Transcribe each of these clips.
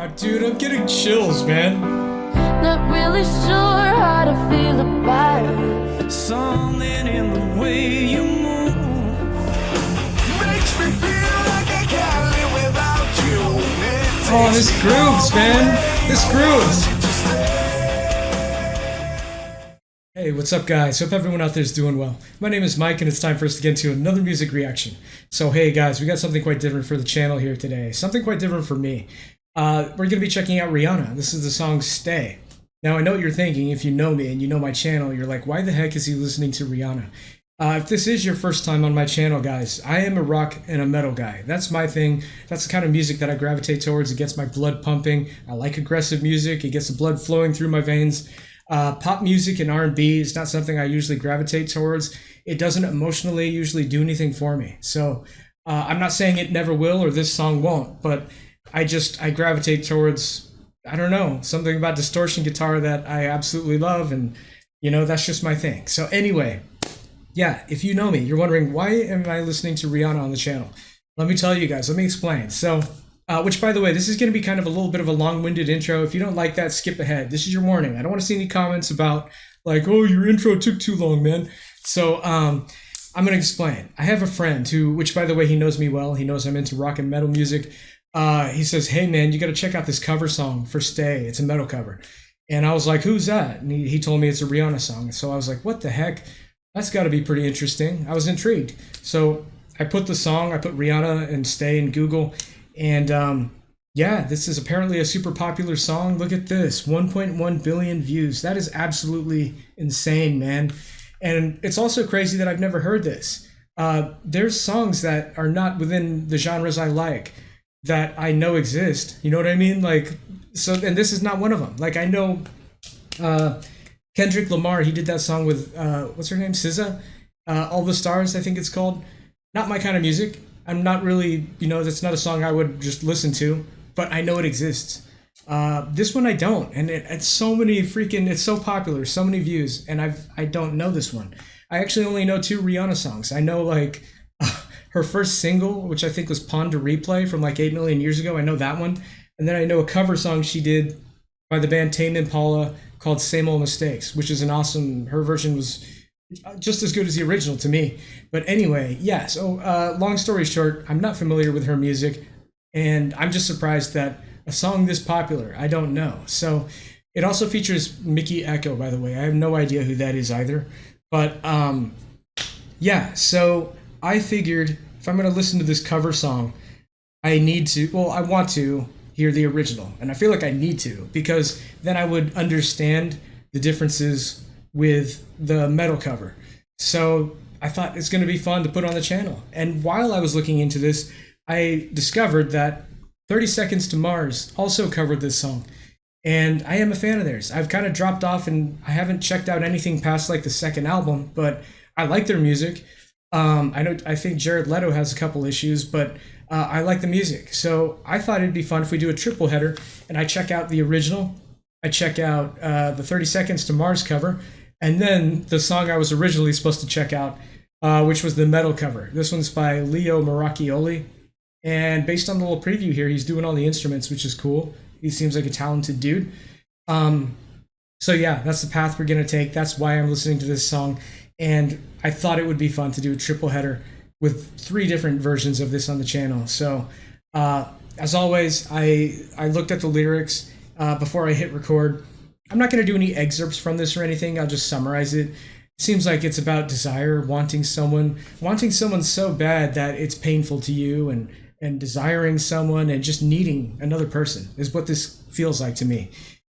Dude, I'm getting chills, man. Not really sure how to feel about it. Something in the way you move makes me feel like I can't live without you. Oh, this grooves, man. This grooves. Hey, what's up, guys? Hope everyone out there is doing well. My name is Mike, and it's time for us to get into another music reaction. So, hey, guys, we got something quite different for the channel here today. Something quite different for me. We're going to be checking out Rihanna. This is the song Stay. Now, I know what you're thinking. If you know me and you know my channel, you're like, why the heck is he listening to Rihanna? If this is your first time on my channel, guys, I am a rock and a metal guy. That's my thing. That's the kind of music that I gravitate towards. It gets my blood pumping. I like aggressive music. It gets the blood flowing through my veins. Pop music and R&B is not something I usually gravitate towards. It doesn't emotionally usually do anything for me. So I'm not saying it never will or this song won't, but I gravitate towards, I don't know, something about distortion guitar that I absolutely love, and you know, that's just my thing. So anyway, yeah, if you know me, you're wondering, why am I listening to Rihanna on the channel? Let me tell you guys, let me explain. So, which by the way, this is going to be kind of a little bit of a long-winded intro. If you don't like that, skip ahead. This is your warning. I don't want to see any comments about like, oh, your intro took too long, man. So, I'm going to explain. I have a friend who, which by the way, he knows me well. He knows I'm into rock and metal music. He says, hey man, you got to check out this cover song for Stay. It's a metal cover. And I was like, who's that? And he told me it's a Rihanna song. So I was like, what the heck? That's got to be pretty interesting. I was intrigued. So I put the song, I put Rihanna and Stay in Google. And yeah, this is apparently a super popular song. Look at this, 1.1 billion views. That is absolutely insane, man. And it's also crazy that I've never heard this. There's songs that are not within the genres I like that I know exist. You know what I mean? Like, so, and this is not one of them. Like, I know Kendrick Lamar, he did that song with, what's her name? SZA? All the Stars, I think it's called. Not my kind of music. I'm not really, you know, that's not a song I would just listen to, but I know it exists. This one I don't, and it's so many freaking, it's so popular, so many views, and I don't know this one. I actually only know 2 Rihanna songs. I know like her first single, which I think was Pond to Replay from like 8 million years ago. I know that one. And then I know a cover song she did by the band Tame Impala called Same Old Mistakes, which is an awesome, her version was just as good as the original to me. But anyway, yeah, so long story short, I'm not familiar with her music, and I'm just surprised that a song this popular, I don't know. So it also features Mickey Echo, by the way. I have no idea who that is either. But yeah, so I figured if I'm going to listen to this cover song, I need to, well, I want to hear the original. And I feel like I need to, because then I would understand the differences with the metal cover. So I thought it's going to be fun to put on the channel. And while I was looking into this, I discovered that 30 Seconds to Mars also covered this song. And I am a fan of theirs. I've kind of dropped off and I haven't checked out anything past like the second album, but I like their music. I think Jared Leto has a couple issues, but I like the music. So I thought it'd be fun if we do a triple header and I check out the original, I check out the 30 Seconds to Mars cover, and then the song I was originally supposed to check out, which was the metal cover. This one's by Leo Maracchioli. And based on the little preview here, he's doing all the instruments, which is cool. He seems like a talented dude. So yeah, that's the path we're going to take. That's why I'm listening to this song. And I thought it would be fun to do a triple header with 3 different versions of this on the channel. So as always, I looked at the lyrics before I hit record. I'm not going to do any excerpts from this or anything. I'll just summarize it. It seems like it's about desire, wanting someone so bad that it's painful to you, and desiring someone and just needing another person is what this feels like to me.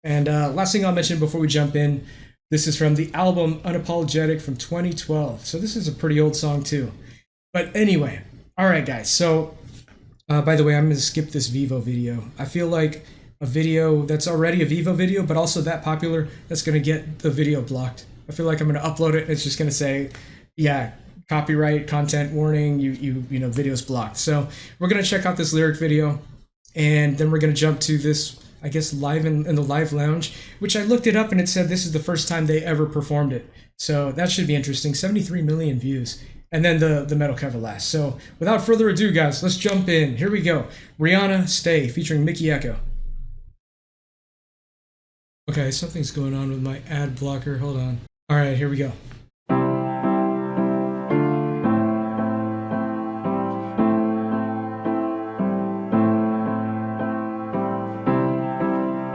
And last thing I'll mention before we jump in, this is from the album Unapologetic from 2012. So this is a pretty old song too. But anyway, all right, guys. So by the way, I'm going to skip this Vivo video. I feel like a video that's already a Vivo video, but also that popular, that's going to get the video blocked. I feel like I'm going to upload it and it's just going to say, yeah, copyright, content warning, you know, video's blocked. So we're going to check out this lyric video, and then we're going to jump to this, I guess, live in the live lounge, which I looked it up and it said this is the first time they ever performed it. So that should be interesting. 73 million views. And then the metal cover last. So without further ado, guys, let's jump in. Here we go. Rihanna, Stay, featuring Mickey Echo. Okay, something's going on with my ad blocker. Hold on. All right, here we go.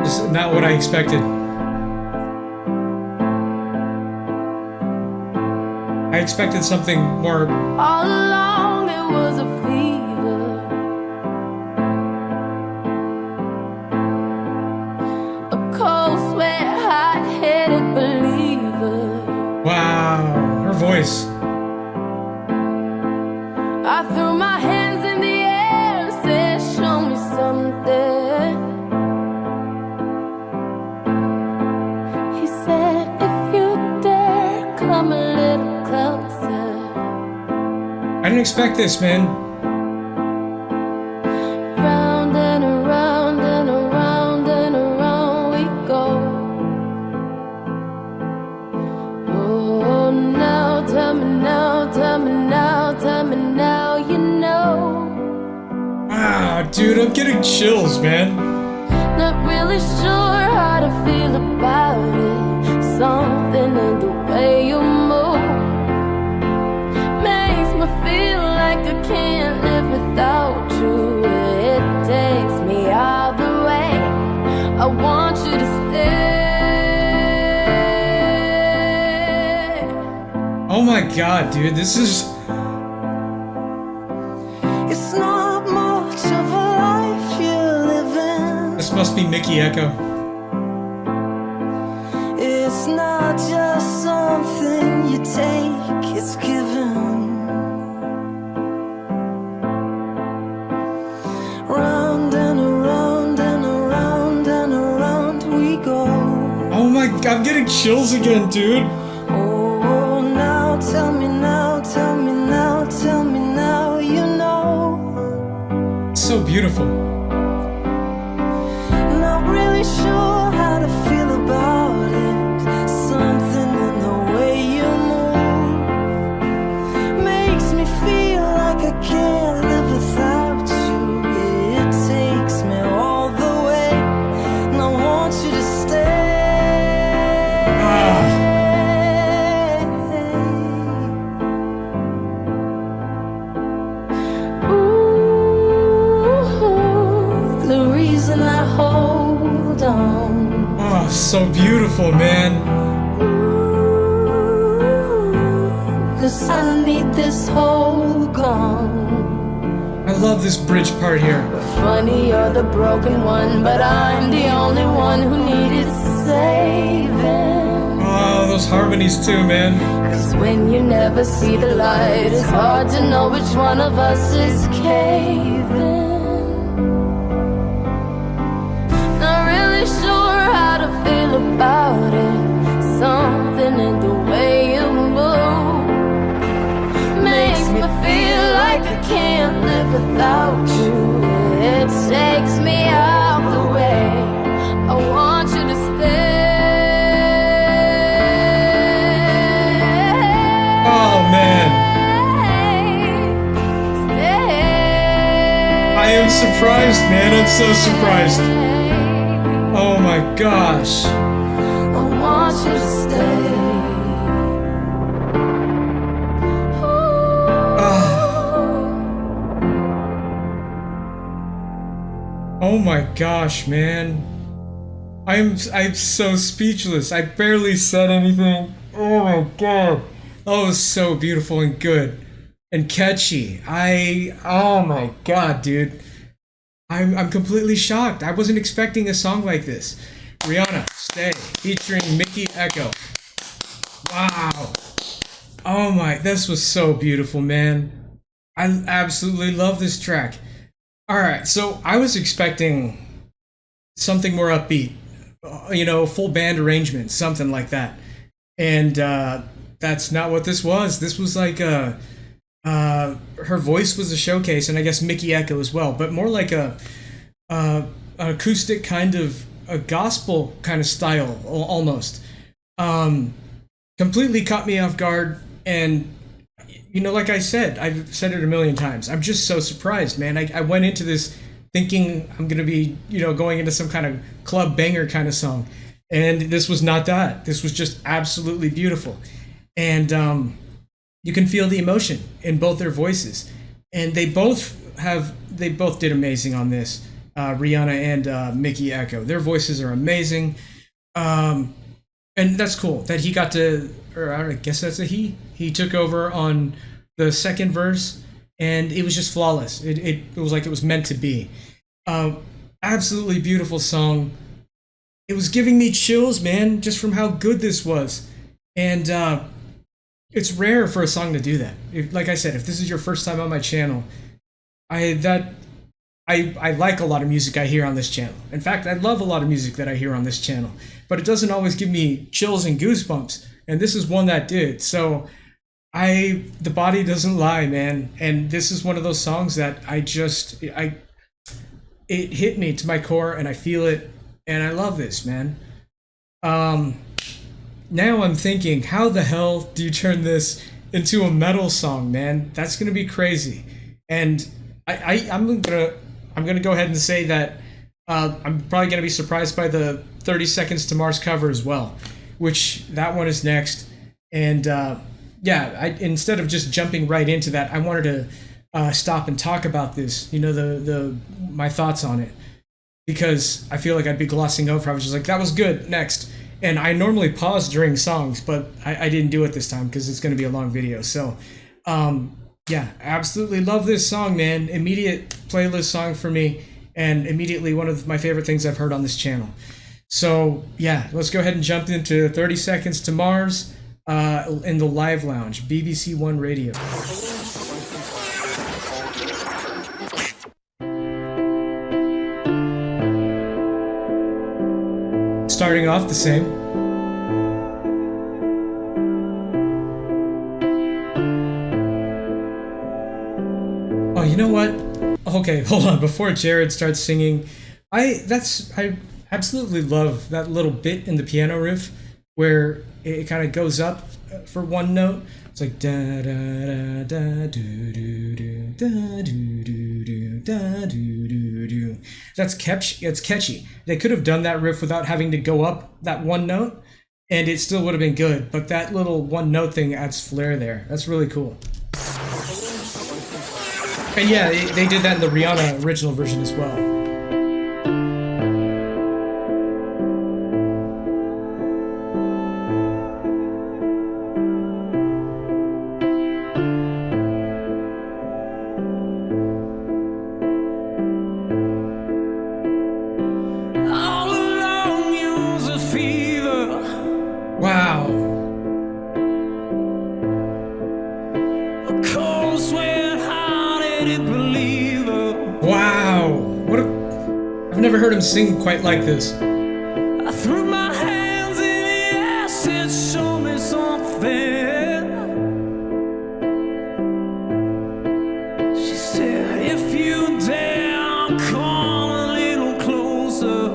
This is not what I expected. I expected something more. All along it was a fever, a cold sweat, hot-headed believer. Wow, her voice. I threw my hands in the air and said, show me something. He said, if you dare, come a little closer. I didn't expect this, man. Round and around and around and around we go. Oh, now, tell me now, tell me now, tell me now, you know. Wow, dude, I'm getting chills, man. Not really sure how to feel about it. Something in the way you move makes me feel like I can't live without you. It takes me all the way. I want you to stay. Oh my god, dude, this is. It's not much of a life you're living. This must be Mickey Echo. It's not just something you take, it's given. Round and around and around and around we go. Oh my god, I'm getting chills again, dude. Oh, now tell me now, tell me now, tell me now, you know. It's so beautiful. Not really sure how to feel about it. Something in the way you move makes me feel like I can't live without you. It takes me all the way, and I want you to stay. Ooh, the reason I hold on. Oh, so beautiful, man. Cause I need this whole gone. I love this bridge part here. Funny, you're the broken one, but I'm the only one who needed saving. Oh, those harmonies too, man. Cause when you never see the light, it's hard to know which one of us is caving. Not really sure how to feel about it. Something in the way you move makes me feel like I can't live without you. It takes me out the way. I want you to stay. Oh, man. Stay. I am surprised, man. I'm so surprised. Oh my gosh. I want you to stay. Oh my gosh, man. I'm so speechless. I barely said anything. Oh my god. Oh, it was so beautiful and good and catchy. Oh my god, dude. I'm completely shocked. I wasn't expecting a song like this. Rihanna, Stay, featuring Mickey Echo. Wow. Oh my, this was so beautiful, man. I absolutely love this track. All right, so I was expecting something more upbeat, full band arrangement, something like that. And that's not what this was. This was like her voice was a showcase, and I guess Mickey Echo as well, but more like a acoustic kind of a gospel kind of style almost. Completely caught me off guard, and like I said, I've said it a million times. I'm just so surprised, man. I went into this thinking I'm gonna be, going into some kind of club banger kind of song, And this was not that. This was just absolutely beautiful. And you can feel the emotion in both their voices. And they both did amazing on this. Rihanna and Mickey Echo. Their voices are amazing. And that's cool that he got to, or I guess that's a he. He took over on the second verse, and it was just flawless. It was like it was meant to be. Absolutely beautiful song. It was giving me chills, man, just from how good this was. And it's rare for a song to do that. Like I said, if this is your first time on my channel, I like a lot of music I hear on this channel. In fact, I love a lot of music that I hear on this channel, but it doesn't always give me chills and goosebumps. And this is one that did. So the body doesn't lie, man. And this is one of those songs that it hit me to my core, and I feel it, and I love this, man. Now I'm thinking, how the hell do you turn this into a metal song, man? That's gonna be crazy. And I'm gonna go ahead and say that I'm probably gonna be surprised by the 30 Seconds to Mars cover as well, which that one is next. And instead of just jumping right into that, I wanted to stop and talk about this. You know, my thoughts on it, because I feel like I'd be glossing over. I was just like, that was good. Next. And I normally pause during songs, but I didn't do it this time because it's going to be a long video. So, absolutely love this song, man. Immediate playlist song for me, and immediately one of my favorite things I've heard on this channel. So, let's go ahead and jump into 30 Seconds to Mars in the Live Lounge, BBC One Radio. Starting off the same. Oh, you know what? Okay, hold on. Before Jared starts singing, I absolutely love that little bit in the piano riff where it kind of goes up for one note. It's like da da da da do do do da do do do da do do do. That's catchy. It's catchy. They could have done that riff without having to go up that one note, and it still would have been good. But that little one note thing adds flair there. That's really cool. And they did that in the Rihanna original version as well. Sing quite like this. I threw my hands in the air, said, show me something. She said, if you dare, come a little closer.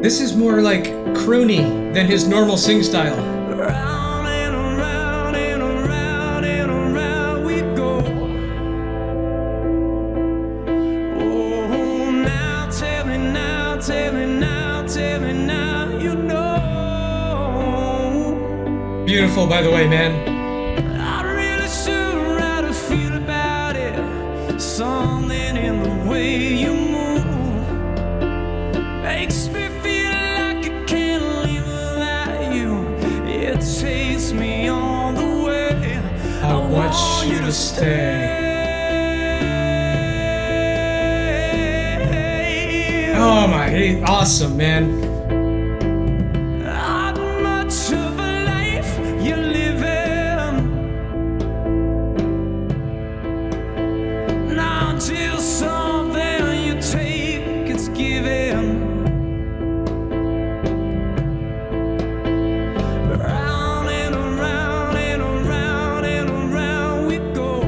This is more like croony than his normal sing style. Round and around and around and around we go. Oh, now tell me now. Tell me now, you know. Beautiful, by the way, man. I'm really sure how to feel about it. Something in the way you move makes me feel like I can't live without you. It takes me all the way. I want you to stay. Oh my, awesome, man. Not much of a life you're living. Not just something you take, it's given. Round and around and around and around we go.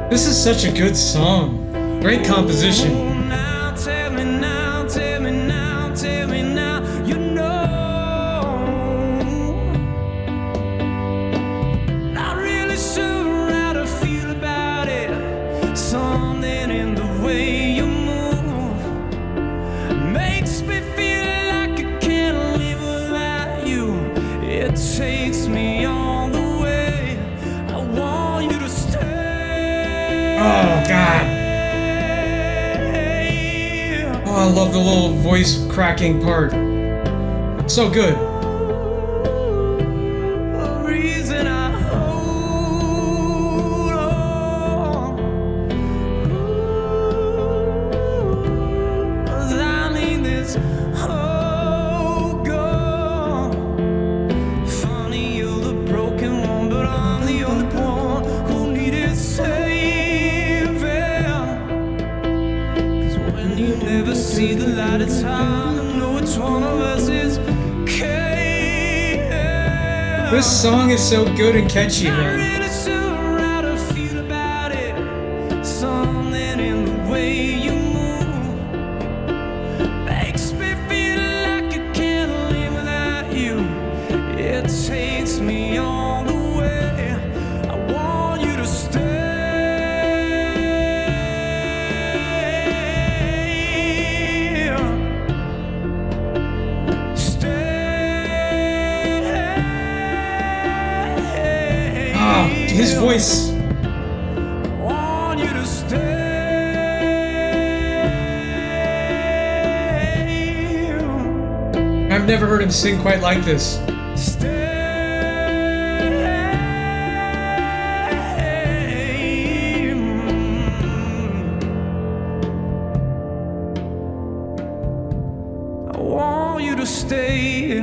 This is such a good song. Great composition. Makes me feel like I can't live I love the little voice cracking part. So good. The reason I hold on, 'cause I need this whole gone. Funny, you're the broken one, but I'm the only one who needed saving. 'Cause when you never see the light of time, I know which one of us is capable. This song is so good and catchy, Not man. really sure how to feel about it. Something in the way you move makes me feel like I can't live without you. It takes me all the way. I want you to stay. Ah, his voice. Want you to stay. I've never heard him sing quite like this. Stay. I want you to stay.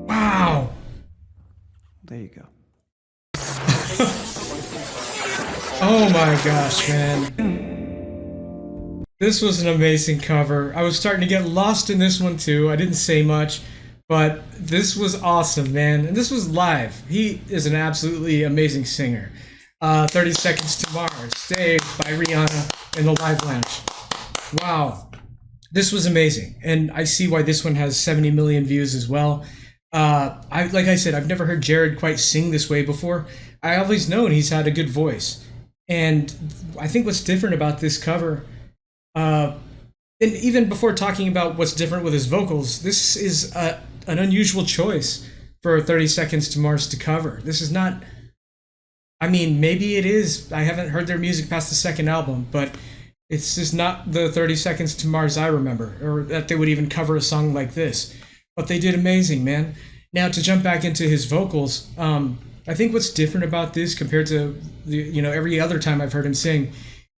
Wow. There you go. Oh my gosh, man. This was an amazing cover. I was starting to get lost in this one too. I didn't say much, but this was awesome, man. And this was live. He is an absolutely amazing singer. 30 Seconds to Mars, Stay by Rihanna in the Live Lounge. Wow. This was amazing. And I see why this one has 70 million views as well. Like I said, I've never heard Jared quite sing this way before. I always known he's had a good voice. And I think what's different about this cover, and even before talking about what's different with his vocals, this is an unusual choice for 30 Seconds to Mars to cover. This is not, I mean, maybe it is. I haven't heard their music past the second album, but it's just not the 30 Seconds to Mars I remember, or that they would even cover a song like this. But they did amazing, man. Now, to jump back into his vocals, I think what's different about this compared to every other time I've heard him sing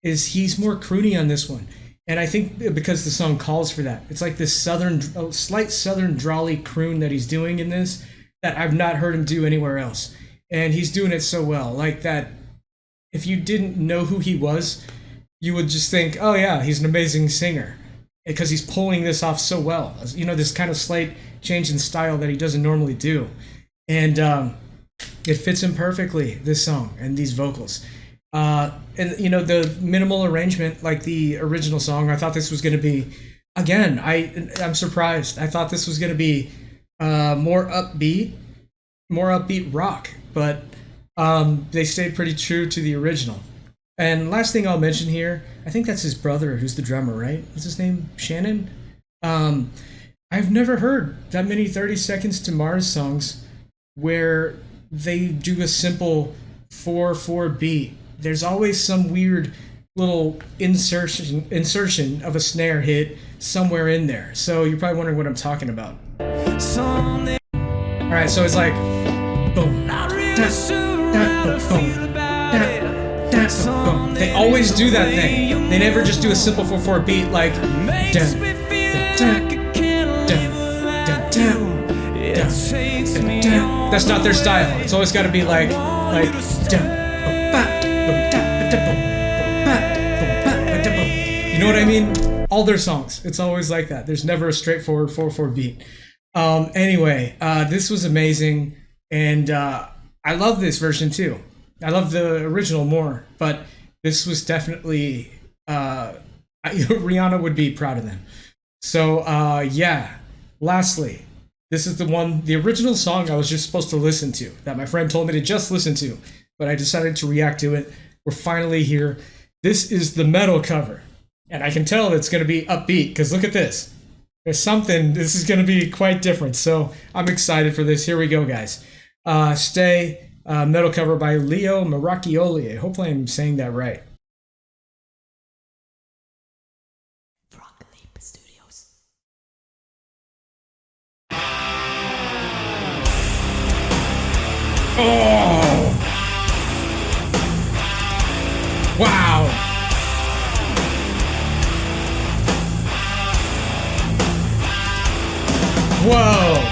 is he's more croony on this one. And I think because the song calls for that. It's like this slight southern drawly croon that he's doing in this that I've not heard him do anywhere else. And he's doing it so well. Like that, if you didn't know who he was, you would just think, oh yeah, he's an amazing singer. Because he's pulling this off so well. This kind of slight change in style that he doesn't normally do. And it fits him perfectly, this song and these vocals. And the minimal arrangement, like the original song, I thought this was going to be, again, I'm surprised. I thought this was going to be more upbeat rock, but they stayed pretty true to the original. And last thing I'll mention here, I think that's his brother who's the drummer, right? What's his name? Shannon? I've never heard that many 30 Seconds to Mars songs where they do a simple 4/4 beat. There's always some weird little insertion of a snare hit somewhere in there. So you're probably wondering what I'm talking about. All right, so it's like boom, da, da, boom, da, da, boom. They always do that thing. They never just do a simple 4/4 beat like da, da, da, da, da, da. That's not their style. It's always got to be like you know what I mean? All their songs, it's always like that. There's never a straightforward 4/4 beat. Anyway, this was amazing, and I love this version too. I love the original more, but this was definitely Rihanna would be proud of them. So yeah. Lastly, this is the original song I was just supposed to listen to, that my friend told me to just listen to, but I decided to react to it. We're finally here. This is the metal cover, and I can tell it's going to be upbeat because look at this. This is going to be quite different, so I'm excited for this. Here we go, guys. Stay, metal cover by Leo Maracchioli. Hopefully I'm saying that right. Broccoli Oh! Wow! Whoa!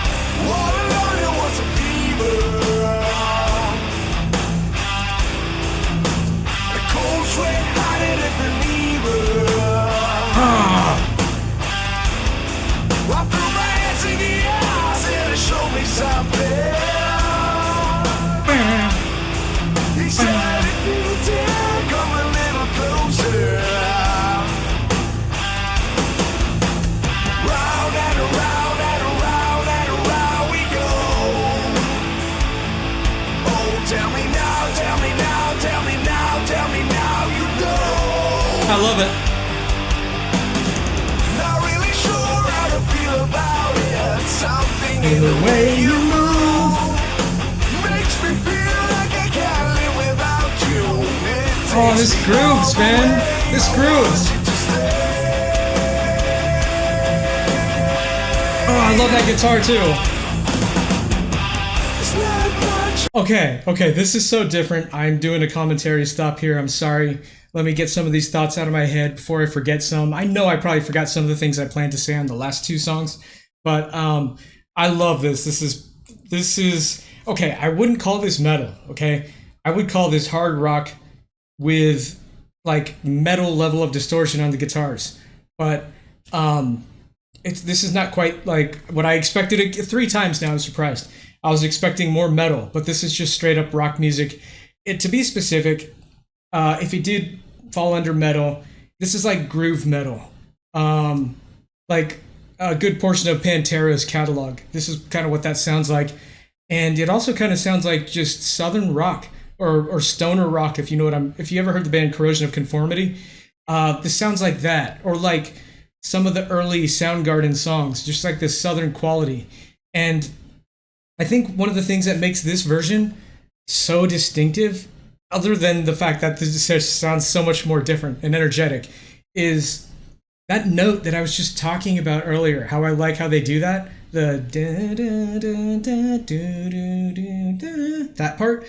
I love it. Not really sure how to feel about it. Something In the way you move makes me feel like I can't live without you. Oh, this grooves, man. This grooves. Oh, I love that guitar too. Okay, this is so different. I'm doing a commentary stop here. I'm sorry. Let me get some of these thoughts out of my head before I forget some. I know I probably forgot some of the things I planned to say on the last two songs, but I love this. This is okay. I wouldn't call this metal. Okay, I would call this hard rock with like metal level of distortion on the guitars, but this is not quite like what I expected. It 3 times now. I'm surprised. I was expecting more metal, but this is just straight up rock music. To be specific, if it did fall under metal, this is like groove metal, like a good portion of Pantera's catalog. This is kind of what that sounds like, and it also kind of sounds like just southern rock or stoner rock. If you know what if you ever heard the band Corrosion of Conformity, this sounds like that, or like some of the early Soundgarden songs, just like this southern quality. And I think one of the things that makes this version so distinctive, other than the fact that this just sounds so much more different and energetic, is that note that I was just talking about earlier. How I like how they do that, the da, da, da, da, do, do, do, da, that part.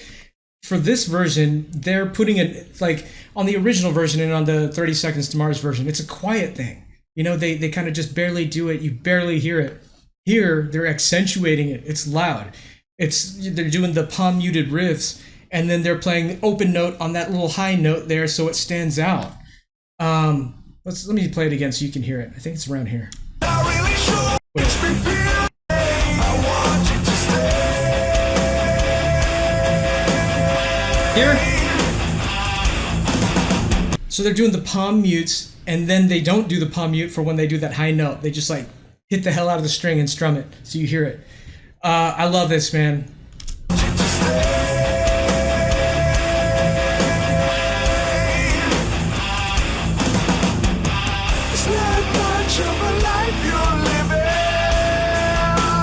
For this version, they're putting it like on the original version and on the 30 Seconds to Mars version. It's a quiet thing. You know, they kind of just barely do it. You barely hear it. Here, they're accentuating it. It's loud. They're doing the palm muted riffs, and then they're playing the open note on that little high note there, so it stands out. Let me play it again so you can hear it. I think it's around here. Wait. Here. So they're doing the palm mutes, and then they don't do the palm mute for when they do that high note. They just like hit the hell out of the string and strum it so you hear it. I love this, man.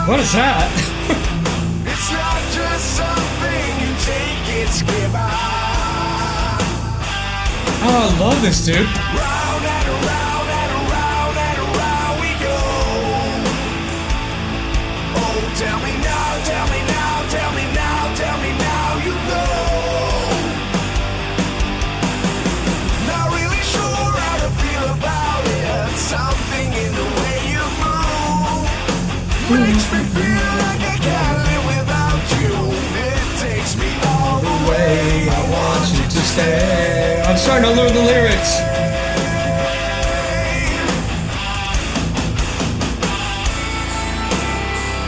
What is that? It's not just something you take, it's give out. Oh, I love this, dude. Round and around and around and around we go. Oh, tell me now, tell me now, tell me now, tell me now you know. Not really sure how to feel about it. Something in the way you move makes me feel like I can't live without you. It takes me all the way I want you to stay. I'm starting to learn the lyrics.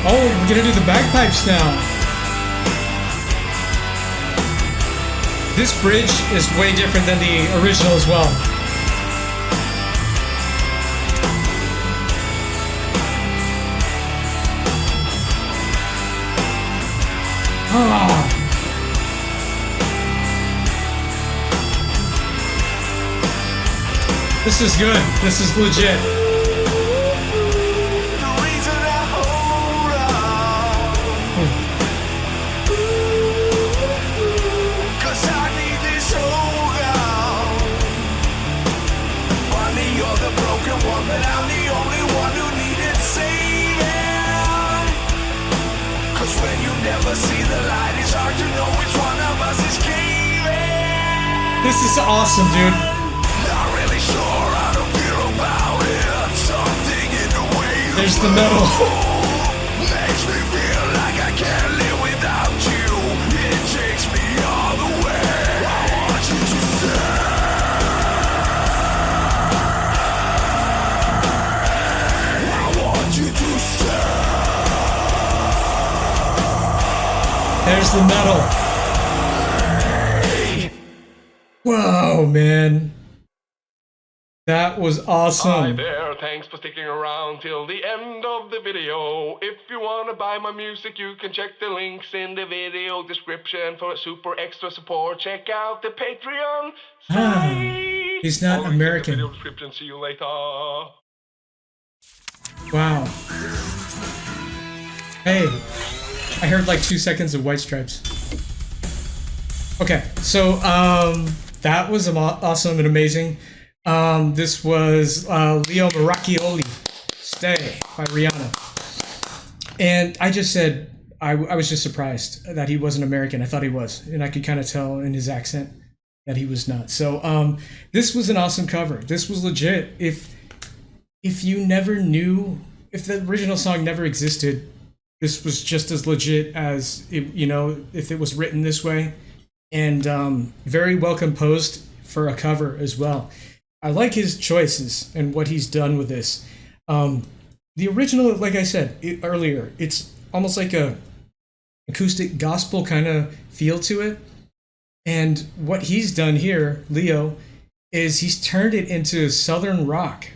Oh, we're gonna do the bagpipes now. This bridge is way different than the original as well. Oh. This is good. This is legit. The reason I hold on, 'cause I need this hold on. Funny you're the broken one, but I'm the only one who needed saving. 'Cause when you never see the light, it's hard to know This is awesome, dude. There's the metal. There's the metal. Whoa, man. That was awesome. Hi there, thanks for sticking around till the end of the video. If you wanna buy my music, you can check the links in the video description for super extra support. Check out the Patreon site. He's not Or American. in the video description. See you later. Wow. Hey, I heard like 2 seconds of White Stripes. Okay, so that was awesome and amazing. This was Leo Maracchioli, Stay by Rihanna. And I just said, I was just surprised that he wasn't American. I thought he was. And I could kind of tell in his accent that he was not. So this was an awesome cover. This was legit. If you never knew, if the original song never existed, this was just as legit as, if it was written this way. And very well composed for a cover as well. I like his choices and what he's done with this. The original, like I said earlier, it's almost like a acoustic gospel kind of feel to it. And what he's done here, Leo, is he's turned it into Southern rock.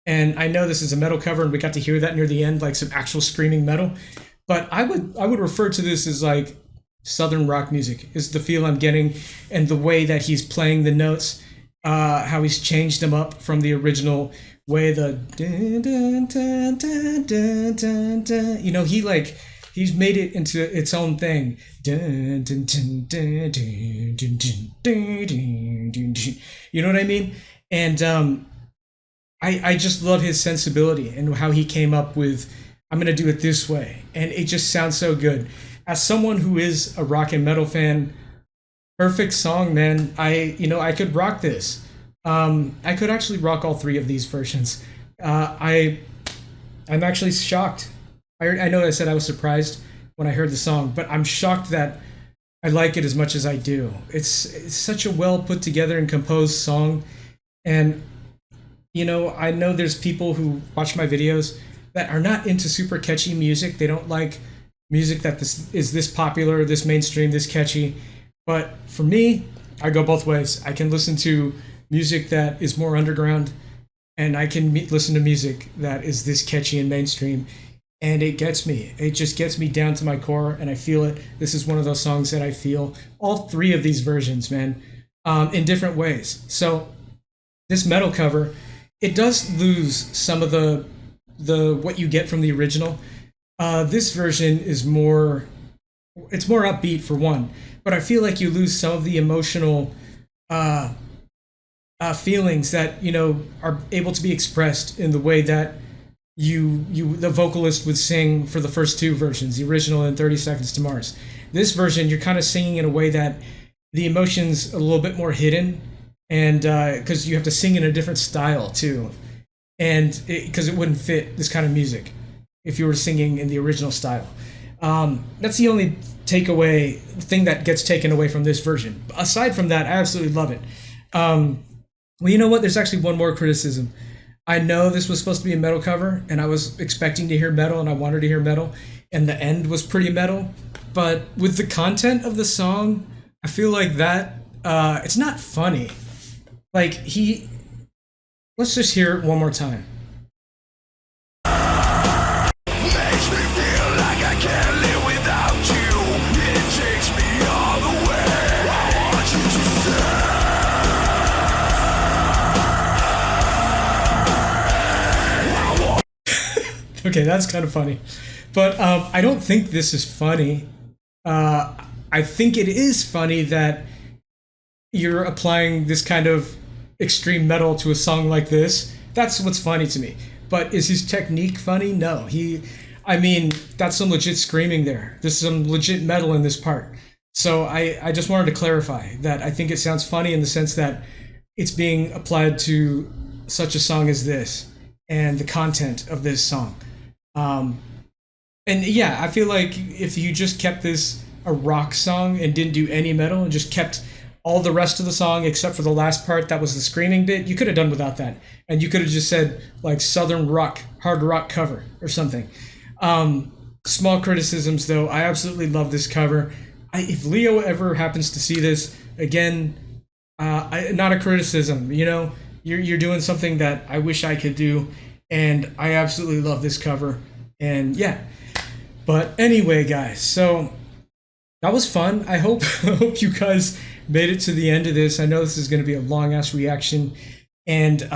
And I know this is a metal cover, and we got to hear that near the end, like some actual screaming metal. But I would refer to this as like Southern rock music is the feel I'm getting, and the way that he's playing the notes. How he's changed them up from the original way. He's made it into its own thing. You know what I mean? And I just love his sensibility and how he came up with, I'm gonna do it this way, and it just sounds so good. As someone who is a rock and metal fan, perfect song, man. I could rock this. I could actually rock all 3 of these versions. I'm actually shocked. I know I said I was surprised when I heard the song, but I'm shocked that I like it as much as I do. It's such a well put together and composed song. And, I know there's people who watch my videos that are not into super catchy music. They don't like music that is this popular, this mainstream, this catchy. But for me, I go both ways. I can listen to music that is more underground, and I can listen to music that is this catchy and mainstream. And it gets me. It just gets me down to my core, and I feel it. This is one of those songs that I feel. All 3 of these versions, man, in different ways. So this metal cover, it does lose some of the what you get from the original. This version is more, it's more upbeat for one. But I feel like you lose some of the emotional feelings that are able to be expressed in the way that the vocalist would sing for the first 2 versions, the original and 30 Seconds to Mars. This version, you're kind of singing in a way that the emotion's a little bit more hidden, and because you have to sing in a different style too, and because it wouldn't fit this kind of music if you were singing in the original style. That's the only thing that gets taken away from this version. Aside from that, I absolutely love it. Well, you know what? There's actually one more criticism. I know this was supposed to be a metal cover, and I was expecting to hear metal, and I wanted to hear metal, and the end was pretty metal. But with the content of the song, I feel like that it's not funny. Like let's just hear it one more time. Okay, that's kind of funny. But I don't think this is funny. I think it is funny that you're applying this kind of extreme metal to a song like this. That's what's funny to me. But is his technique funny? No. That's some legit screaming there. There's some legit metal in this part. So I just wanted to clarify that I think it sounds funny in the sense that it's being applied to such a song as this and the content of this song. Um, and yeah, I feel like if you just kept this a rock song and didn't do any metal and just kept all the rest of the song except for the last part that was the screaming bit, you could have done without that. And you could have just said like Southern rock, hard rock cover or something. Small criticisms though, I absolutely love this cover. If Leo ever happens to see this again, not a criticism, you know, you're doing something that I wish I could do, and I absolutely love this cover. And yeah, but anyway, guys, so that was fun. I hope I hope you guys made it to the end of this. I know this is going to be a long ass reaction, and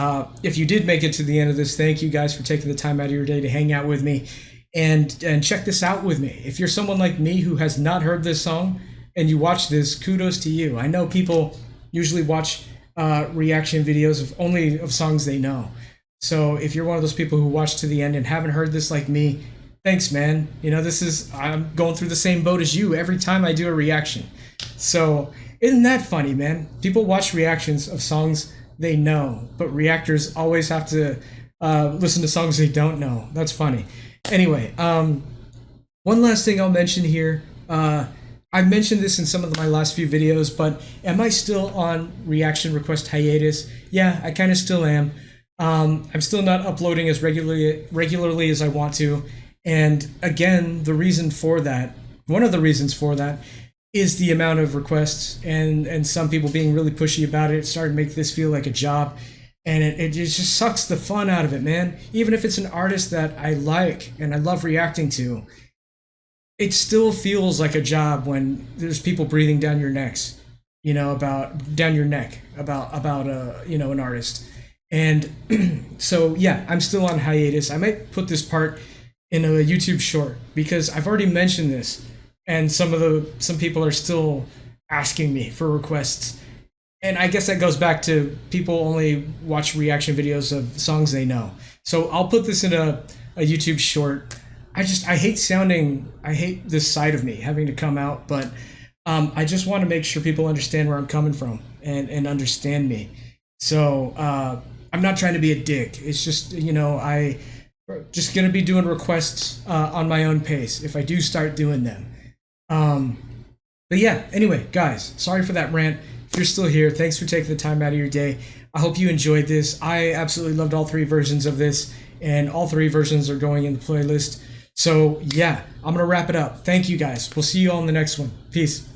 if you did make it to the end of this, thank you guys for taking the time out of your day to hang out with me and check this out with me. If you're someone like me who has not heard this song and you watch this, kudos to you. I know people usually watch reaction videos of only of songs they know. So if you're one of those people who watch to the end and haven't heard this like me, thanks, man. You know, I'm going through the same boat as you every time I do a reaction. So isn't that funny, man? People watch reactions of songs they know, but reactors always have to listen to songs they don't know. That's funny. Anyway, one last thing I'll mention here. I mentioned this in some of my last few videos, but am I still on reaction request hiatus? Yeah, I kind of still am. I'm still not uploading as regularly as I want to. And again, one of the reasons for that is the amount of requests and some people being really pushy about it. It started to make this feel like a job. And it just sucks the fun out of it, man. Even if it's an artist that I like and I love reacting to, it still feels like a job when there's people breathing down your necks, you know, about an artist. And so yeah, I'm still on hiatus. I might put this part in a YouTube short because I've already mentioned this, and some people are still asking me for requests. And I guess that goes back to people only watch reaction videos of songs they know. So I'll put this in a YouTube short. I hate this side of me having to come out, but I just want to make sure people understand where I'm coming from and understand me. So I'm not trying to be a dick. It's just, you know, I just going to be doing requests on my own pace if I do start doing them. But yeah, anyway, guys, sorry for that rant. If you're still here, thanks for taking the time out of your day. I hope you enjoyed this. I absolutely loved all three versions of this, and all three versions are going in the playlist. So yeah, I'm going to wrap it up. Thank you guys. We'll see you all in the next one. Peace.